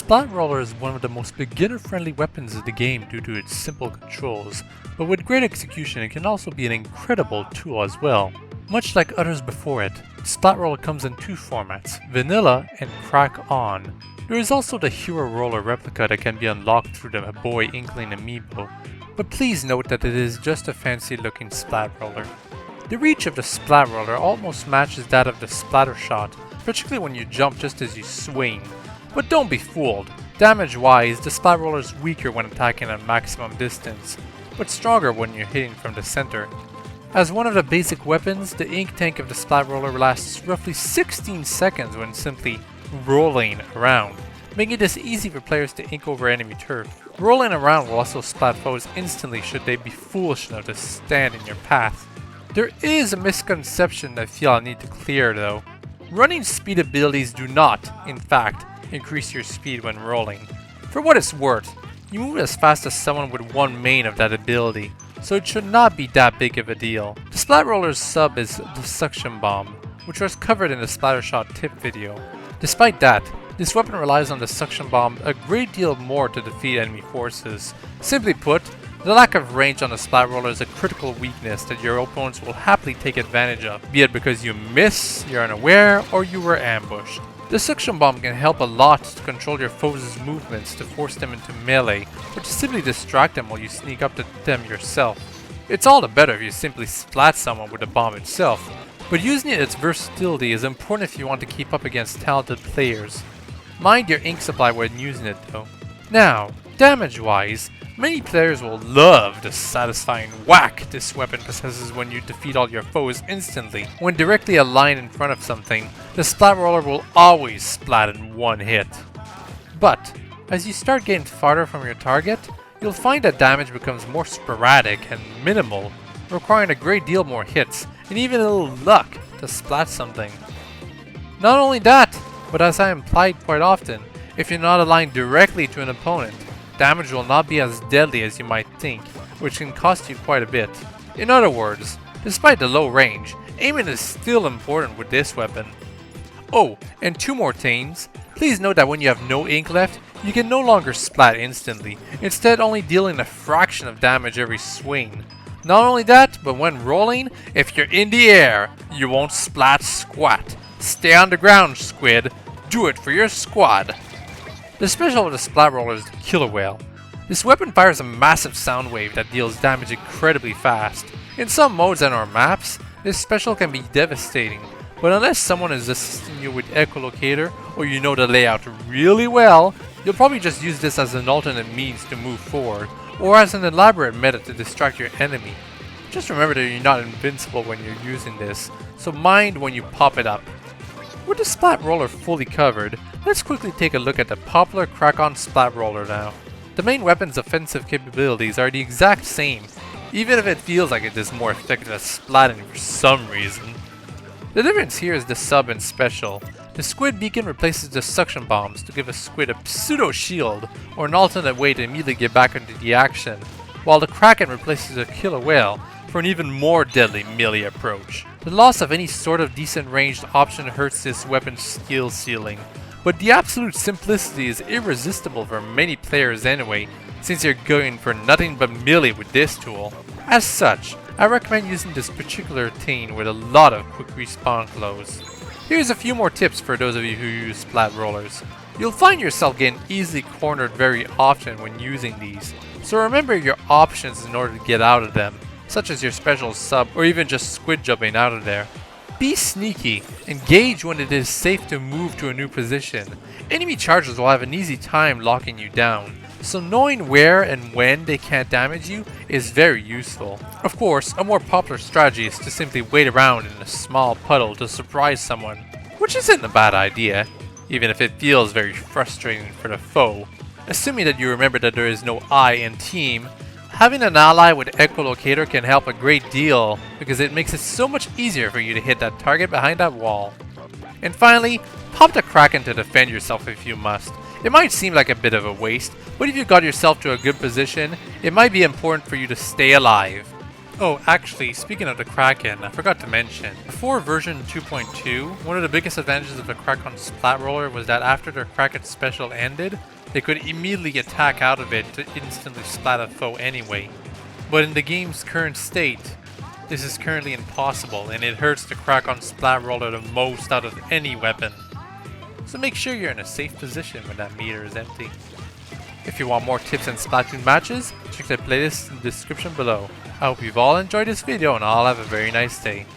Splat Roller is one of the most beginner-friendly weapons in the game due to its simple controls, but with great execution it can also be an incredible tool as well. Much like others before it, Splat Roller comes in two formats, Vanilla and Crack On. There is also the Hero Roller replica that can be unlocked through the Boy Inkling amiibo, but please note that it is just a fancy looking Splat Roller. The reach of the Splat Roller almost matches that of the Splatter Shot, particularly when you jump just as you swing. But don't be fooled, damage-wise, the Splat Roller is weaker when attacking at maximum distance, but stronger when you're hitting from the center. As one of the basic weapons, the ink tank of the Splat Roller lasts roughly 16 seconds when simply rolling around, making this easy for players to ink over enemy turf. Rolling around will also splat foes instantly should they be foolish enough to stand in your path. There is a misconception I feel I need to clear though. Running speed abilities do not, in fact, increase your speed when rolling. For what it's worth, you move as fast as someone with one main of that ability, so it should not be that big of a deal. The Splat Roller's sub is the Suction Bomb, which was covered in the Splatter Shot tip video. Despite that, this weapon relies on the Suction Bomb a great deal more to defeat enemy forces. Simply put, the lack of range on the Splat Roller is a critical weakness that your opponents will happily take advantage of, be it because you miss, you're unaware, or you were ambushed. The Suction Bomb can help a lot to control your foes' movements to force them into melee, or to simply distract them while you sneak up to them yourself. It's all the better if you simply splat someone with the bomb itself, but using its versatility is important if you want to keep up against talented players. Mind your ink supply when using it though. Now, damage-wise, many players will love the satisfying whack this weapon possesses when you defeat all your foes instantly. When directly aligned in front of something, the Splat Roller will always splat in one hit. But, as you start getting farther from your target, you'll find that damage becomes more sporadic and minimal, requiring a great deal more hits, and even a little luck to splat something. Not only that, but as I implied quite often, if you're not aligned directly to an opponent, damage will not be as deadly as you might think, which can cost you quite a bit. In other words, despite the low range, aiming is still important with this weapon. Oh, and two more things. Please note that when you have no ink left, you can no longer splat instantly, instead only dealing a fraction of damage every swing. Not only that, but when rolling, if you're in the air, you won't splat squat. Stay on the ground, squid. Do it for your squad. The special of the Splat Roller is the Killer Whale. This weapon fires a massive sound wave that deals damage incredibly fast. In some modes and or maps, this special can be devastating, but unless someone is assisting you with echolocator or you know the layout really well, you'll probably just use this as an alternate means to move forward, or as an elaborate method to distract your enemy. Just remember that you're not invincible when you're using this, so mind when you pop it up. With the Splat Roller fully covered, let's quickly take a look at the popular Crack-On Splat Roller now. The main weapon's offensive capabilities are the exact same, even if it feels like it is more effective at splatting for some reason. The difference here is the sub and special. The Squid Beacon replaces the Suction Bombs to give a squid a pseudo-shield, or an alternate way to immediately get back into the action, while the Kraken replaces a Killer Whale for an even more deadly melee approach. The loss of any sort of decent ranged option hurts this weapon's skill ceiling, but the absolute simplicity is irresistible for many players anyway, since you're going for nothing but melee with this tool. As such, I recommend using this particular thing with a lot of quick respawn close. Here's a few more tips for those of you who use Splat Rollers. You'll find yourself getting easily cornered very often when using these, so remember your options in order to get out of them, such as your special sub or even just squid jumping out of there. Be sneaky, engage when it is safe to move to a new position. Enemy chargers will have an easy time locking you down, so knowing where and when they can't damage you is very useful. Of course, a more popular strategy is to simply wait around in a small puddle to surprise someone, which isn't a bad idea, even if it feels very frustrating for the foe. Assuming that you remember that there is no I in team, having an ally with echolocator can help a great deal because it makes it so much easier for you to hit that target behind that wall. And finally, pop the Kraken to defend yourself if you must. It might seem like a bit of a waste, but if you got yourself to a good position, it might be important for you to stay alive. Oh, actually, speaking of the Kraken, I forgot to mention, before version 2.2, one of the biggest advantages of the Crack-On Splat Roller was that after the Kraken special ended, they could immediately attack out of it to instantly splat a foe anyway. But in the game's current state, this is currently impossible, and it hurts to crack on Splat Roller the most out of any weapon. So make sure you're in a safe position when that meter is empty. If you want more tips and Splatoon matches, check the playlist in the description below. I hope you've all enjoyed this video and all have a very nice day.